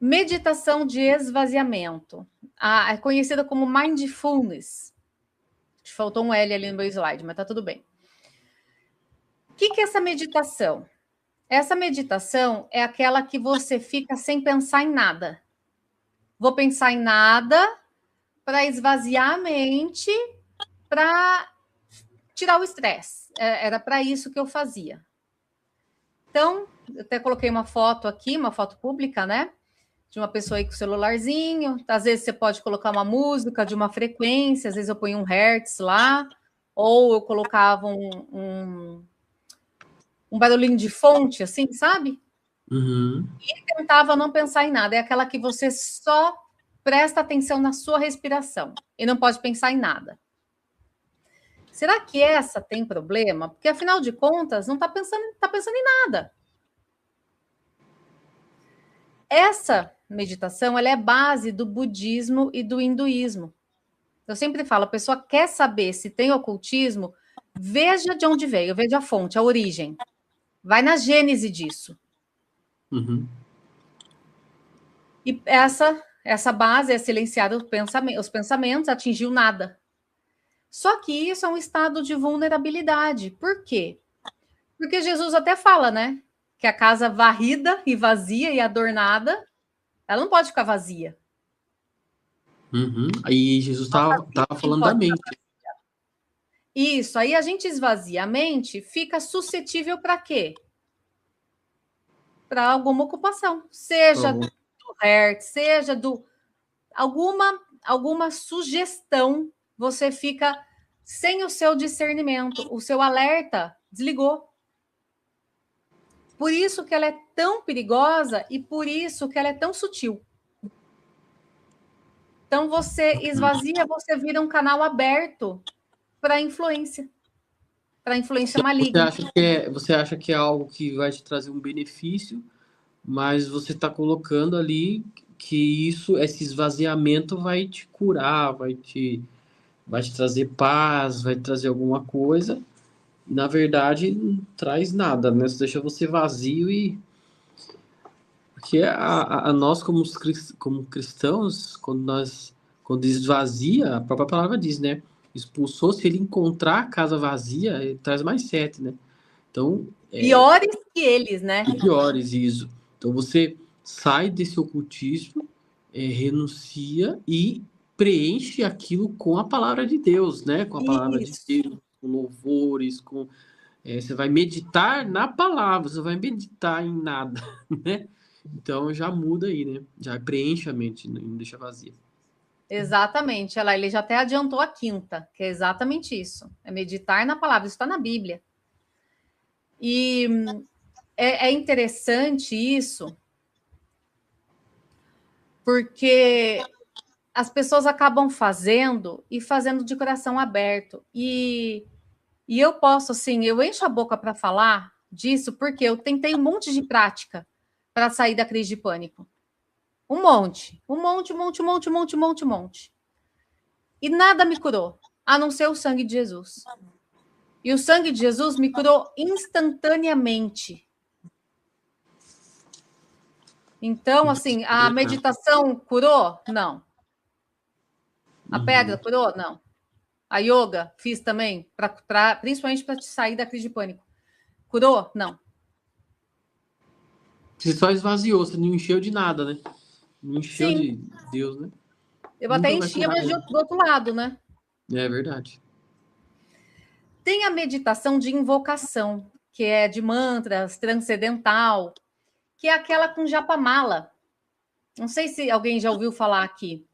Meditação de esvaziamento. É conhecida como mindfulness. Faltou um L ali no meu slide, mas tá tudo bem. O que é essa meditação? Essa meditação é aquela que você fica sem pensar em nada. Vou pensar em nada para esvaziar a mente, para tirar o estresse. Era para isso que eu fazia. Então, eu até coloquei uma foto aqui, uma foto pública, né? De uma pessoa aí com o celularzinho. Às vezes você pode colocar uma música de uma frequência, às vezes eu ponho um hertz lá, ou eu colocava um barulhinho de fonte, assim, sabe? Uhum. E tentava não pensar em nada. É aquela que você só presta atenção na sua respiração e não pode pensar em nada. Será que essa tem problema? Porque, afinal de contas, não está pensando em nada. Essa meditação ela é base do budismo e do hinduísmo. Eu sempre falo, a pessoa quer saber se tem ocultismo, veja de onde veio, veja a fonte, a origem. Vai na gênese disso. Uhum. E essa base é silenciar os pensamentos, atingiu nada. Só que isso é um estado de vulnerabilidade. Por quê? Porque Jesus até fala, né? Que a casa varrida e vazia e adornada, ela não pode ficar vazia. Uhum. Aí Jesus estava Não falando da pode ficar. mente. Isso, aí a gente esvazia a mente, fica suscetível para quê? Para alguma ocupação, seja Uhum. do hertz, seja do alguma sugestão, você fica sem o seu discernimento, o seu alerta desligou. Por isso que ela é tão perigosa e por isso que ela é tão sutil. Então você esvazia, você vira um canal aberto para influência maligna. Você acha que é algo que vai te trazer um benefício, mas você está colocando ali que esse esvaziamento vai te curar, vai te trazer paz, vai te trazer alguma coisa. E, na verdade, não traz nada, né? Só deixa você vazio e porque a nós como cristãos, quando esvazia, a própria palavra diz, né? Expulsou, se ele encontrar a casa vazia, ele traz mais sete, né? Então, Piores que eles, né? e piores isso. Então você sai desse ocultismo, renuncia e preenche aquilo com a palavra de Deus, né? Com a palavra de Isso. Deus, com louvores, você vai meditar na palavra, você vai meditar em nada, né? Então já muda aí, né? Já preenche a mente, não deixa vazia. Exatamente. Ele já até adiantou a quinta, que é exatamente isso. É meditar na palavra, isso está na Bíblia. E é interessante isso, porque as pessoas acabam fazendo e fazendo de coração aberto. E eu posso, assim, eu encho a boca para falar disso, porque eu tentei um monte de prática para sair da crise de pânico. Um monte. E nada me curou, a não ser o sangue de Jesus. E o sangue de Jesus me curou instantaneamente. Então, assim, a meditação curou? Não. A pedra Uhum. curou? Não. A yoga fiz também, principalmente para te sair da crise de pânico. Curou? Não. Você só esvaziou, você não encheu de nada, né? Não encheu Sim, de Deus, né? eu até Nunca vai enchia, curar mas ele. do outro lado, né? É verdade. Tem a meditação de invocação, que é de mantras, transcendental, que é aquela com japamala. Não sei se alguém já ouviu falar aqui.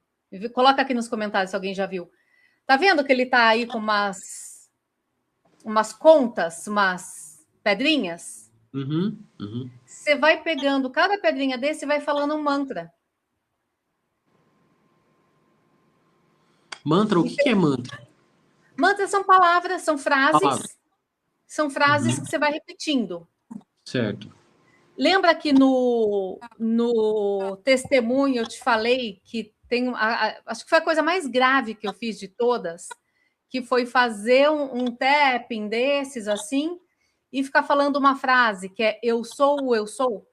Coloca aqui nos comentários se alguém já viu. Tá vendo que ele tá aí com umas contas, umas pedrinhas? Uhum, uhum. Você vai pegando cada pedrinha desse e vai falando um mantra. Mantra, o que que é mantra? Mantras são palavras, Palavra. são frases que Uhum. você vai repetindo. Certo. Lembra que no testemunho eu te falei que tem, acho que foi a coisa mais grave que eu fiz de todas, que foi fazer um tapping desses assim e ficar falando uma frase que é eu sou o eu sou?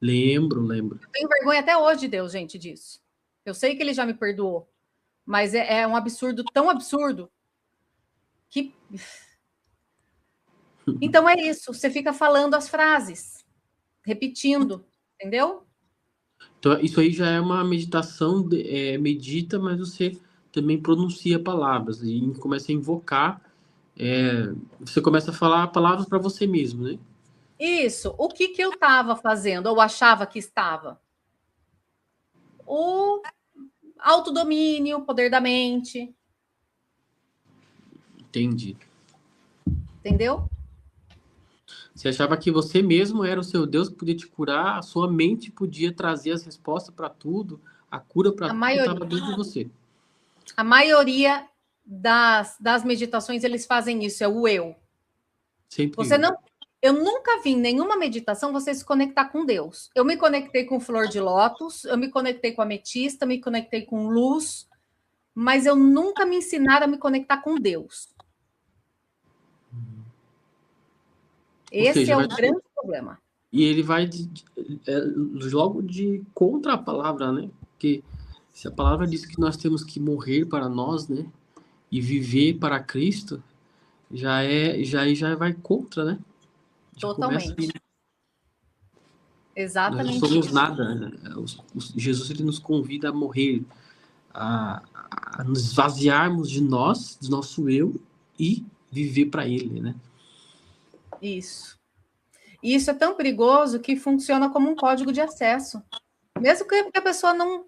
Lembro, lembro. Eu tenho vergonha até hoje de Deus, gente, disso. Eu sei que ele já me perdoou, mas é um absurdo, tão absurdo, que... Então é isso, você fica falando as frases, repetindo, entendeu? Então, isso aí já é uma meditação, medita, mas você também pronuncia palavras e começa a invocar, você começa a falar palavras para você mesmo, né? Isso. O que eu estava fazendo, ou achava que estava? O autodomínio, o poder da mente, Entendi. entendeu? Você achava que você mesmo era o seu Deus que podia te curar, a sua mente podia trazer as respostas para tudo, a cura para A tudo estava maioria, dentro de você. a maioria das meditações, eles fazem isso, é o eu. Sempre Você eu. não, eu nunca vi em nenhuma meditação você se conectar com Deus. Eu me conectei com flor de lótus, eu me conectei com ametista, me conectei com luz, mas eu nunca me ensinaram a me conectar com Deus. Ou Esse seja, é vai, o grande problema. e ele vai logo de contra a palavra, né? Porque se a palavra diz que nós temos que morrer para nós, né? E viver para Cristo, já vai contra, né? Já começa aí. Totalmente. Nós não Exatamente somos isso. nada, né? Jesus ele nos convida a morrer, a nos esvaziarmos de nós, do nosso eu e viver para Ele, né? Isso. E isso é tão perigoso que funciona como um código de acesso. Mesmo que a pessoa não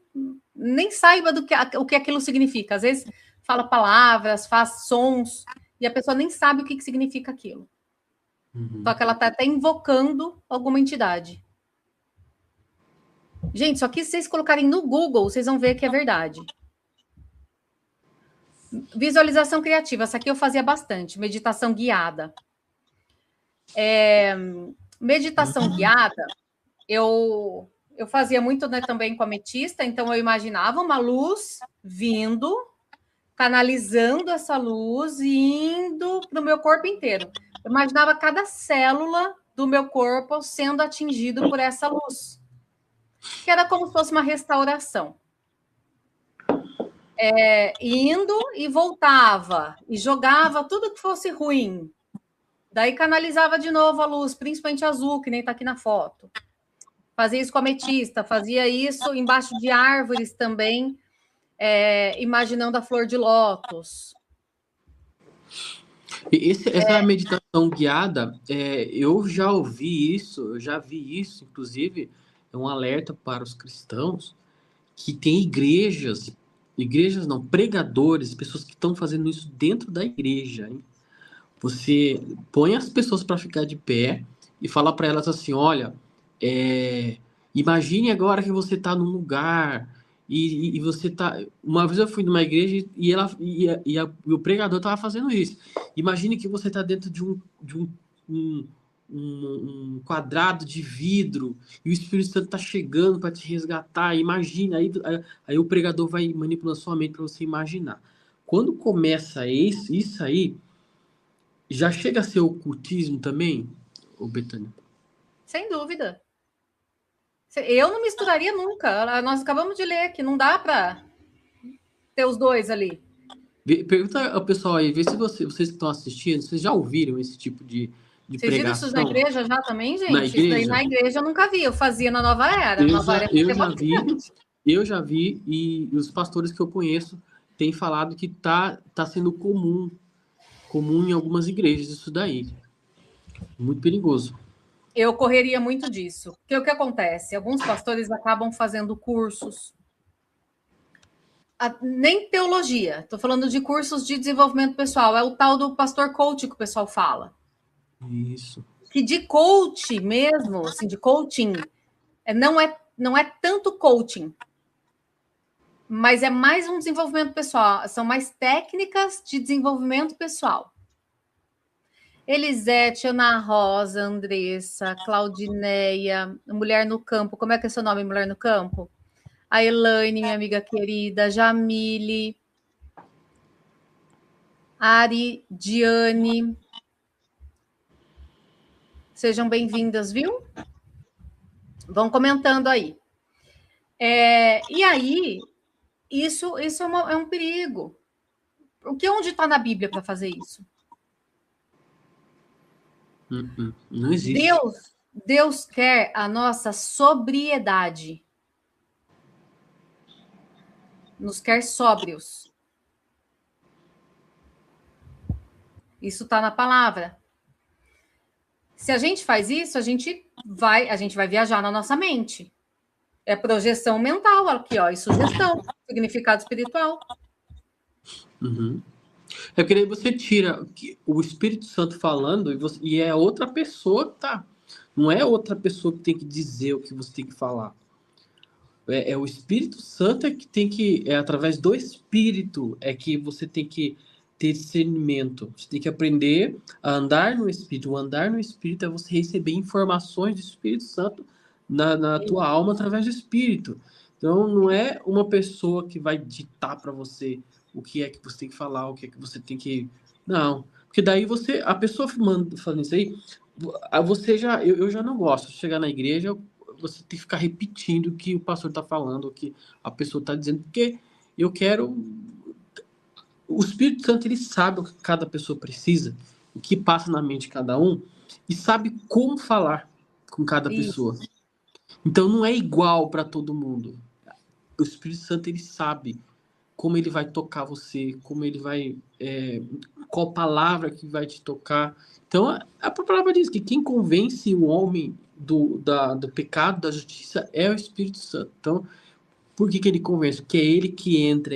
nem saiba o que aquilo significa. Às vezes fala palavras, faz sons, e a pessoa nem sabe o que significa aquilo. Só Uhum. que ela está até invocando alguma entidade. Gente, só que se vocês colocarem no Google, vocês vão ver que é verdade. Visualização criativa, essa aqui eu fazia bastante. Meditação guiada. Meditação guiada, eu fazia muito, né, também com ametista, então eu imaginava uma luz vindo, canalizando essa luz e indo para o meu corpo inteiro. Eu imaginava cada célula do meu corpo sendo atingido por essa luz, que era como se fosse uma restauração. Indo e voltava, e jogava tudo que fosse ruim. Daí canalizava de novo a luz, principalmente azul, que nem está aqui na foto. Fazia isso com ametista, fazia isso embaixo de árvores também, imaginando a flor de lótus. Essa meditação guiada, eu já ouvi isso, eu já vi isso, inclusive, é um alerta para os cristãos que tem igrejas não, pregadores, pessoas que estão fazendo isso dentro da igreja, hein? Você põe as pessoas para ficar de pé e fala para elas assim: olha, é, imagine agora que você está num lugar e você tá. Uma vez eu fui numa igreja e e o pregador estava fazendo isso. Imagine que você está dentro um, um quadrado de vidro e o Espírito Santo está chegando para te resgatar. Imagina, aí o pregador vai manipulando sua mente para você imaginar. Quando começa isso aí, já chega a ser ocultismo também, ô Betânia? Sem dúvida. Eu não misturaria nunca. Nós acabamos de ler que não dá para ter os dois ali. Pergunta ao pessoal aí, vê se vocês que estão assistindo, vocês já ouviram esse tipo de Vocês viram isso na pregação igreja já também, na gente? Isso daí igreja? na igreja eu nunca vi. Eu fazia na Nova Era. Eu Nova já, Era é eu já vi, pentecostal. eu já vi, e os pastores que eu conheço têm falado que tá sendo comum em algumas igrejas isso daí. Muito perigoso. Eu correria muito disso. Porque o que acontece? Alguns pastores acabam fazendo cursos, nem teologia, estou falando de cursos de desenvolvimento pessoal. É o tal do pastor coach que o pessoal fala. Isso. Que de coach mesmo, assim, de coaching, não é tanto coaching, mas é mais um desenvolvimento pessoal. São mais técnicas de desenvolvimento pessoal. Elisete, Ana Rosa, Andressa, Claudineia, Mulher no Campo. Como é que é seu nome, Mulher no Campo? A Elaine, minha amiga querida, Jamile, Ari, Diane. Sejam bem-vindas, viu? Vão comentando aí. E aí, isso é um perigo. Onde está na Bíblia para fazer isso? Não existe. Deus quer a nossa sobriedade. Nos quer sóbrios. Isso está na palavra. Se a gente faz isso, a gente vai viajar na nossa mente. É projeção mental aqui, ó, e sugestão, significado espiritual. Uhum. É porque daí você tira o Espírito Santo falando e é outra pessoa que tá. Não é outra pessoa que tem que dizer o que você tem que falar. É o Espírito Santo que tem que. É através do Espírito é que você tem que ter discernimento. Você tem que aprender a andar no Espírito. O andar no Espírito é você receber informações do Espírito Santo na tua alma através do Espírito. Então não é uma pessoa que vai ditar para você o que é que você tem que falar, o que é que você tem que. Não. Porque daí a pessoa falando isso aí, eu já não gosto de chegar na igreja, você tem que ficar repetindo o que o pastor está falando, o que a pessoa está dizendo, porque eu quero. O Espírito Santo ele sabe o que cada pessoa precisa, o que passa na mente de cada um, e sabe como falar com cada pessoa. Isso. Então não é igual para todo mundo. O Espírito Santo ele sabe como ele vai tocar você, como ele vai. Qual palavra que vai te tocar. Então a palavra diz que quem convence o homem do pecado, da justiça, é o Espírito Santo. Então, por que ele convence? Porque é ele que entra,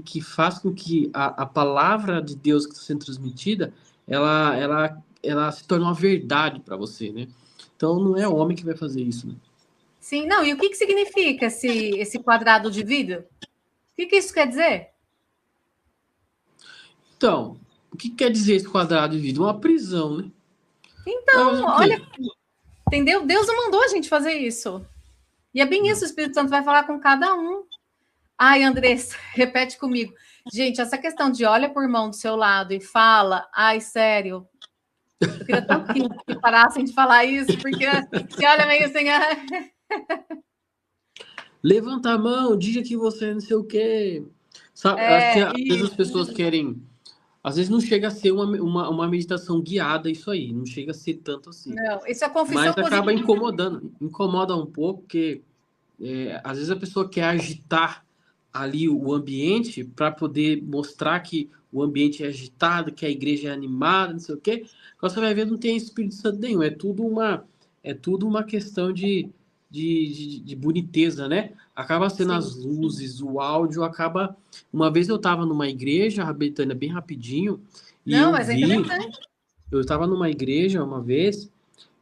que faz com que a palavra de Deus que está sendo transmitida, ela se torne uma verdade para você, né? Então não é o homem que vai fazer isso, né? Sim, não, e o que significa esse quadrado de vidro? O que isso quer dizer? Então, o que quer dizer esse quadrado de vidro? Uma prisão, né? Vai fazer Então, o olha, quê? entendeu? Deus não mandou a gente fazer isso. E é bem isso, o Espírito Santo vai falar com cada um. Ai, Andressa, repete comigo. Gente, essa questão de olha por mão do seu lado e fala, ai, sério, eu queria tanto que parassem de falar isso, porque se olha meio assim, Levanta a mão, diga que você não sei o quê. Sabe, acho que às vezes as pessoas querem. Às vezes não chega a ser uma meditação guiada, isso aí. Não chega a ser tanto assim. não, isso é confissão Mas acaba positiva. incomodando. Incomoda um pouco, porque às vezes a pessoa quer agitar ali o ambiente para poder mostrar que o ambiente é agitado, que a igreja é animada, não sei o quê. Quando você vai ver, não tem Espírito Santo nenhum. É tudo uma questão de boniteza, né? Acaba sendo Sim. as luzes, o áudio, acaba. Uma vez eu estava numa igreja, Betânia, bem rapidinho, e Não, eu mas é vi. interessante. Eu estava numa igreja uma vez,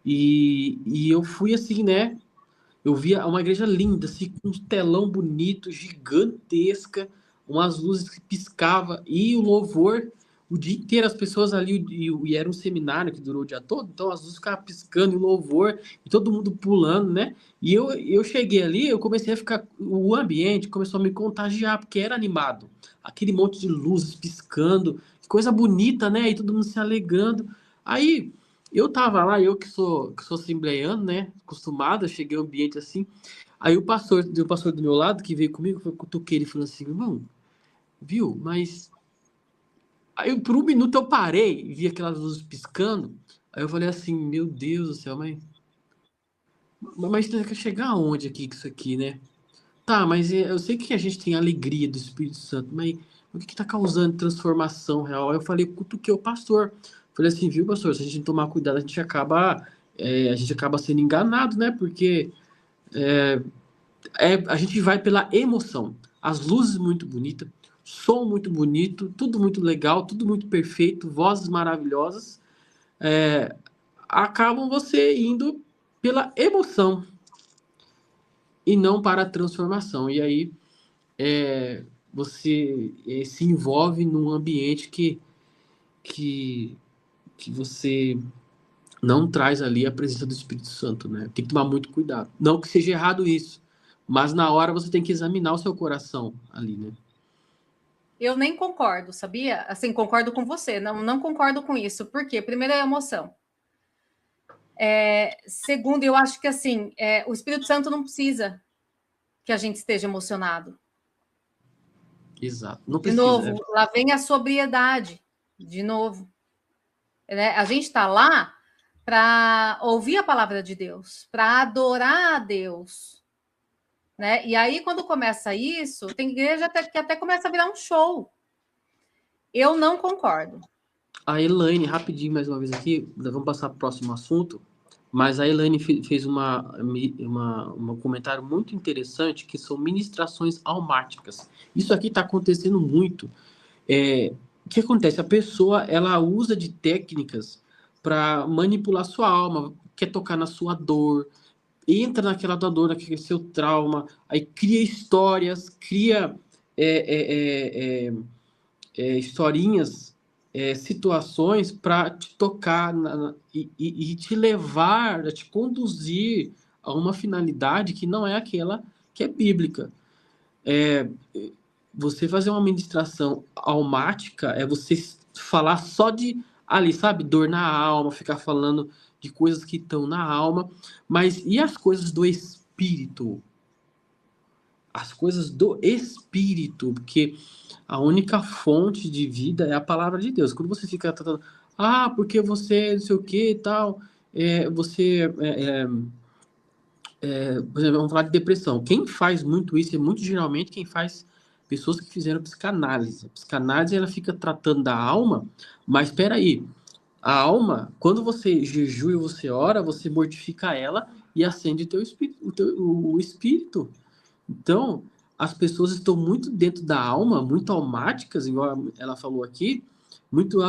e eu fui assim, né? Eu via uma igreja linda, assim, com um telão bonito, gigantesca, umas luzes que piscava e o louvor o dia inteiro, as pessoas ali, e era um seminário que durou o dia todo, então as luzes ficavam piscando e o louvor, e todo mundo pulando, né? E eu cheguei ali, eu comecei a ficar, o ambiente começou a me contagiar, porque era animado, aquele monte de luzes piscando, que coisa bonita, né? E todo mundo se alegrando. Aí eu tava lá, eu que sou assembleiano, né? Acostumado, eu cheguei ao ambiente assim. Aí o pastor do meu lado, que veio comigo, eu cutuquei ele e falou assim, irmão, viu? Mas. Aí por um minuto eu parei, vi aquelas luzes piscando. Aí eu falei assim, meu Deus do céu, mas quer chegar aonde aqui com isso aqui, né? Tá, mas eu sei que a gente tem a alegria do Espírito Santo, mas o que tá causando transformação real? Aí eu falei, cutuquei o pastor. Falei assim, viu, pastor, se a gente não tomar cuidado, a gente acaba sendo enganado, né? Porque a gente vai pela emoção. As luzes muito bonitas, som muito bonito, tudo muito legal, tudo muito perfeito, vozes maravilhosas, é, acabam você indo pela emoção e não para a transformação. E aí você se envolve num ambiente que, que você não traz ali a presença do Espírito Santo, né? Tem que tomar muito cuidado. Não que seja errado isso, mas na hora você tem que examinar o seu coração ali, né? Eu nem concordo, sabia? Assim, concordo com você, não concordo com isso. Por quê? Primeiro é a emoção. Segundo, eu acho que assim, o Espírito Santo não precisa que a gente esteja emocionado. Exato. Não De precisa. novo, lá vem a sobriedade. De novo. Né? A gente está lá para ouvir a palavra de Deus, para adorar a Deus. Né? E aí, quando começa isso, tem igreja que até começa a virar um show. Eu não concordo. A Elaine, rapidinho mais uma vez aqui, vamos passar para o próximo assunto, mas a Elaine fez um comentário muito interessante, que são ministrações almáticas. Isso aqui está acontecendo muito. O que acontece? A pessoa, ela usa de técnicas para manipular sua alma, quer tocar na sua dor, entra naquela tua dor, naquele seu trauma, aí cria histórias, cria historinhas, situações para te tocar e te levar, a te conduzir a uma finalidade que não é aquela que é bíblica. Você fazer uma ministração almática é você falar só de ali, sabe? Dor na alma, ficar falando de coisas que estão na alma, mas e as coisas do espírito? As coisas do espírito, porque a única fonte de vida é a palavra de Deus. Quando você fica tratando, porque você não sei o que e tal, por exemplo, vamos falar de depressão. Quem faz muito isso é muito geralmente quem faz pessoas que fizeram psicanálise. A psicanálise ela fica tratando da alma, mas espera aí, a alma, quando você jejua e você ora, você mortifica ela e acende o teu espírito, o espírito. Então, as pessoas estão muito dentro da alma, muito almáticas, igual ela falou aqui, muito,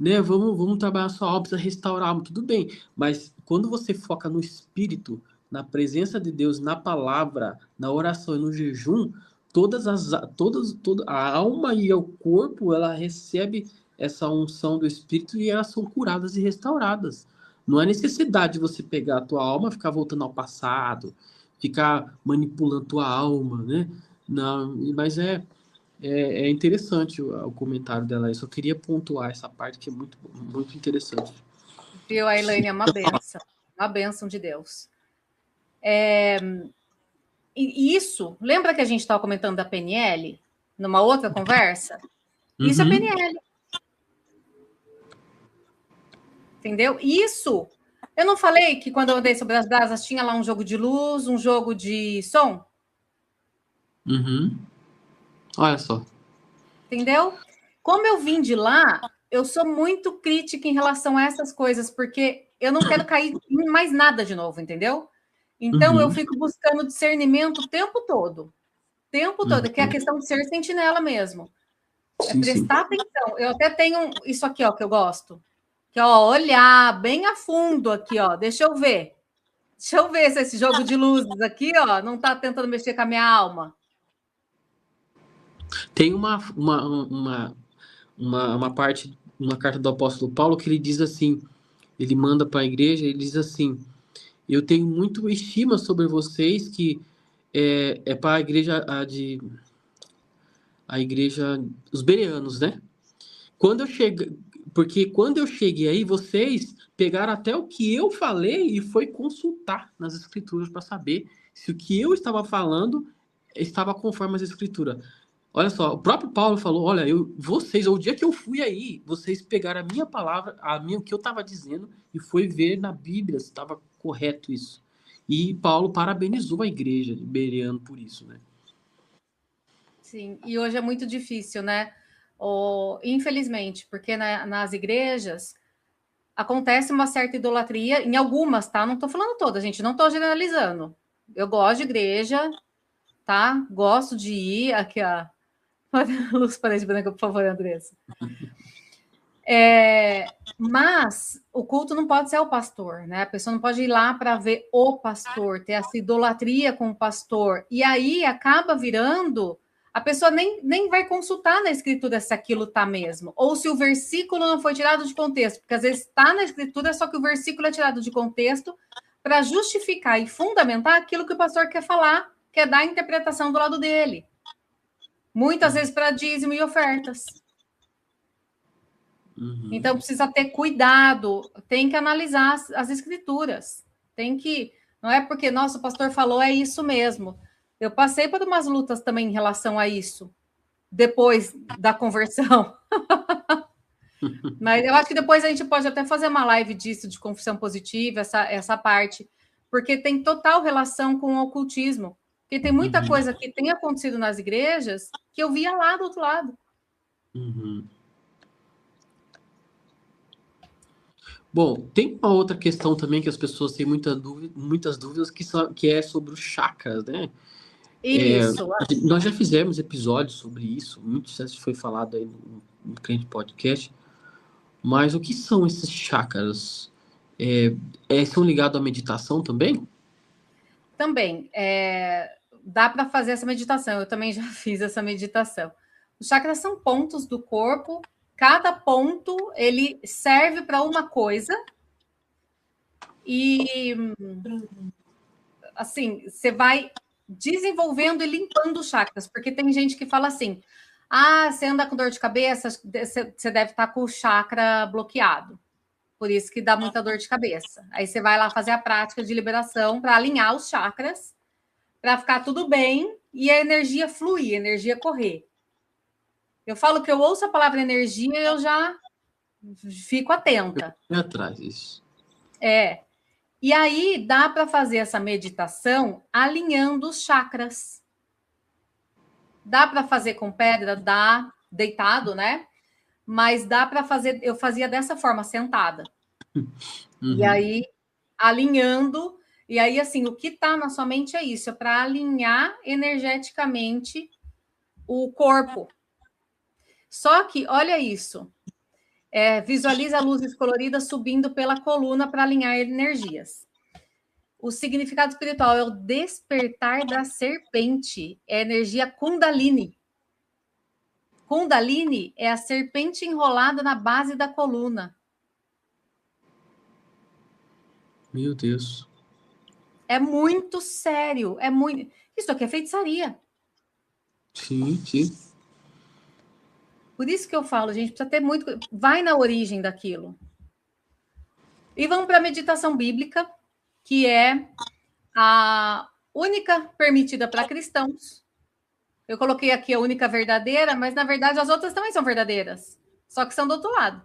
né, vamos trabalhar sua alma, precisa restaurar a alma, tudo bem, mas quando você foca no espírito, na presença de Deus, na palavra, na oração e no jejum, toda a alma e o corpo, ela recebe essa unção do espírito e elas são curadas e restauradas. Não há necessidade de você pegar a tua alma e ficar voltando ao passado, ficar manipulando tua alma, né? Não, mas é interessante o comentário dela. Eu só queria pontuar essa parte que é muito, muito interessante. Viu, a Elaine é uma bênção de Deus. E isso, lembra que a gente estava comentando da PNL numa outra conversa? Isso é PNL. Entendeu? Isso. Eu não falei que quando eu andei sobre as brasas tinha lá um jogo de luz, um jogo de som? Olha só. Entendeu? Como eu vim de lá, eu sou muito crítica em relação a essas coisas, porque eu não quero cair em mais nada de novo, entendeu? Então eu fico buscando discernimento o tempo todo. Tempo todo, que é a questão de ser sentinela mesmo. Sim, prestar atenção. Eu até tenho isso aqui, ó, que eu gosto. Que é, ó, olhar bem a fundo aqui, ó. Deixa eu ver. Deixa eu ver se esse jogo de luzes aqui, ó, não tá tentando mexer com a minha alma. Tem uma parte, uma carta do apóstolo Paulo que ele diz assim, ele manda para a igreja, ele diz assim, eu tenho muito estima sobre vocês que é para a igreja, os bereanos, né? Porque quando eu cheguei aí, vocês pegaram até o que eu falei e foi consultar nas escrituras para saber se o que eu estava falando estava conforme as escrituras. Olha só, o próprio Paulo falou: olha, o dia que eu fui aí, vocês pegaram a minha palavra, o que eu estava dizendo, e foi ver na Bíblia se estava correto isso. E Paulo parabenizou a igreja de Bereano por isso, né? Sim, e hoje é muito difícil, né? Infelizmente, porque nas igrejas acontece uma certa idolatria, em algumas, tá? Não estou falando todas, gente, não estou generalizando. Eu gosto de igreja, tá? Gosto de ir. Aqui, ó. Luz parede branca, por favor, Andressa. Mas o culto não pode ser o pastor, né? A pessoa não pode ir lá para ver o pastor, ter essa idolatria com o pastor. E aí acaba virando. A pessoa nem vai consultar na escritura se aquilo está mesmo. Ou se o versículo não foi tirado de contexto. Porque às vezes está na escritura, só que o versículo é tirado de contexto para justificar e fundamentar aquilo que o pastor quer falar, quer dar a interpretação do lado dele. Muitas vezes para dízimo e ofertas. Então, precisa ter cuidado, tem que analisar as escrituras. Tem que... Não é porque, nossa, o pastor falou, é isso mesmo. Eu passei por umas lutas também em relação a isso, depois da conversão. Mas eu acho que depois a gente pode até fazer uma live disso, de confissão positiva, essa parte, porque tem total relação com o ocultismo. Porque tem muita coisa que tem acontecido nas igrejas que eu via lá do outro lado. Bom, tem uma outra questão também que as pessoas têm muitas dúvidas que é sobre os chakras, né? Isso. Nós já fizemos episódios sobre isso, muito já foi falado aí no Crente Podcast, mas o que são esses chakras? São ligados à meditação também? Também. Dá para fazer essa meditação. Eu também já fiz essa meditação. Os chakras são pontos do corpo. Cada ponto, ele serve para uma coisa. E, assim, você vai desenvolvendo e limpando os chakras. Porque tem gente que fala assim, você anda com dor de cabeça, você deve estar com o chakra bloqueado. Por isso que dá muita dor de cabeça. Aí você vai lá fazer a prática de liberação para alinhar os chakras, para ficar tudo bem e a energia fluir, a energia correr. Eu falo que eu ouço a palavra energia e eu já fico atenta. Atrás disso. E aí dá para fazer essa meditação alinhando os chakras. Dá para fazer com pedra, dá, deitado, né? Mas dá para fazer, eu fazia dessa forma, sentada. E aí, alinhando, e aí, assim, o que está na sua mente é isso, é para alinhar energeticamente o corpo. Só que, olha isso, visualiza luzes coloridas subindo pela coluna para alinhar energias. O significado espiritual é o despertar da serpente, é a energia Kundalini. Kundalini é a serpente enrolada na base da coluna. Meu Deus. É muito sério, é muito... Isso aqui é feitiçaria. Sim, sim. Por isso que eu falo, gente, precisa ter muito... Vai na origem daquilo. E vamos para a meditação bíblica, que é a única permitida para cristãos. Eu coloquei aqui a única verdadeira, mas, na verdade, as outras também são verdadeiras. Só que são do outro lado.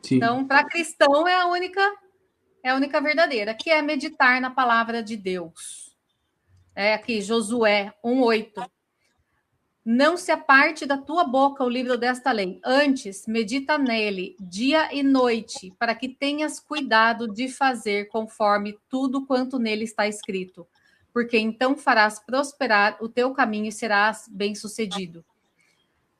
Sim. Então, para cristão, é a única verdadeira, que é meditar na palavra de Deus. Aqui, Josué 1:8. Não se aparte da tua boca o livro desta lei. Antes, medita nele dia e noite, para que tenhas cuidado de fazer conforme tudo quanto nele está escrito. Porque então farás prosperar o teu caminho e serás bem-sucedido.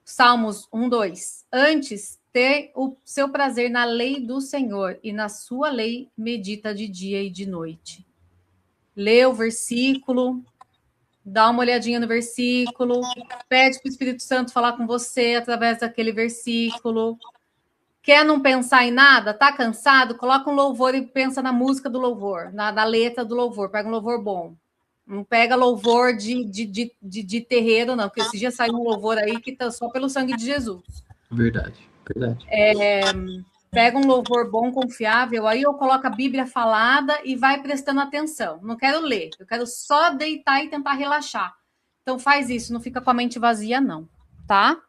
Salmos 1:2. Antes, ter o seu prazer na lei do Senhor, e na sua lei medita de dia e de noite. Lê o versículo, dá uma olhadinha no versículo, pede para o Espírito Santo falar com você através daquele versículo. Quer não pensar em nada? Tá cansado? Coloca um louvor e pensa na música do louvor, na letra do louvor. Pega um louvor bom. Não pega louvor de terreiro, não, porque esse dia saiu um louvor aí que tá só pelo sangue de Jesus. Verdade. Pega um louvor bom, confiável, aí eu coloco a Bíblia falada e vai prestando atenção. Não quero ler, eu quero só deitar e tentar relaxar. Então faz isso, não fica com a mente vazia, não, tá?